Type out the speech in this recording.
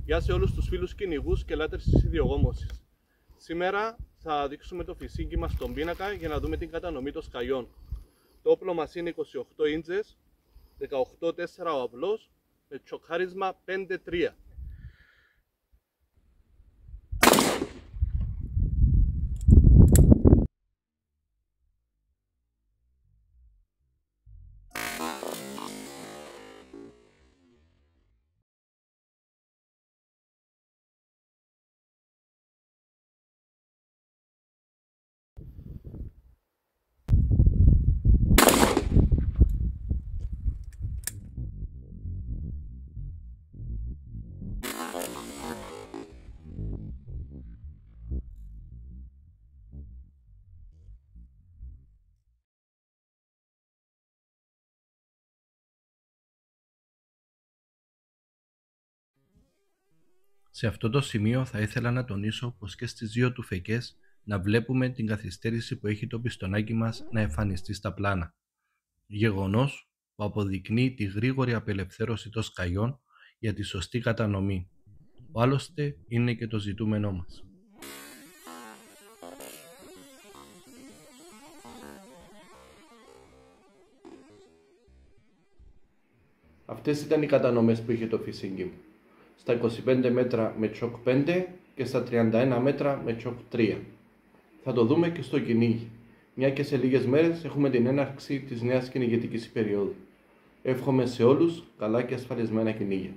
Γεια σε όλους τους φίλους κυνηγούς και λάτρες της ιδιογόμωσης. Σήμερα θα δείξουμε το φυσίγγι μας στον πίνακα για να δούμε την κατανομή των σκαλιών. Το όπλο μας είναι 28 ίντσες, 18-4 ο απλός, με τσοκάρισμα 5-3. Σε αυτό το σημείο θα ήθελα να τονίσω πως και στις δύο τουφεκές να βλέπουμε την καθυστέρηση που έχει το πιστονάκι μας να εμφανιστεί στα πλάνα. Γεγονός που αποδεικνύει τη γρήγορη απελευθέρωση των σκαλιών για τη σωστή κατανομή. που άλλωστε είναι και το ζητούμενό μας. Αυτές ήταν οι κατανομές που είχε το φυσίγγι μου. Στα 25 μέτρα με τσοκ 5 και στα 31 μέτρα με τσοκ 3. Θα το δούμε και στο κυνήγι, μια και σε λίγες μέρες έχουμε την έναρξη της νέας κυνηγετικής περίοδου. Εύχομαι σε όλους καλά και ασφαλισμένα κυνήγια.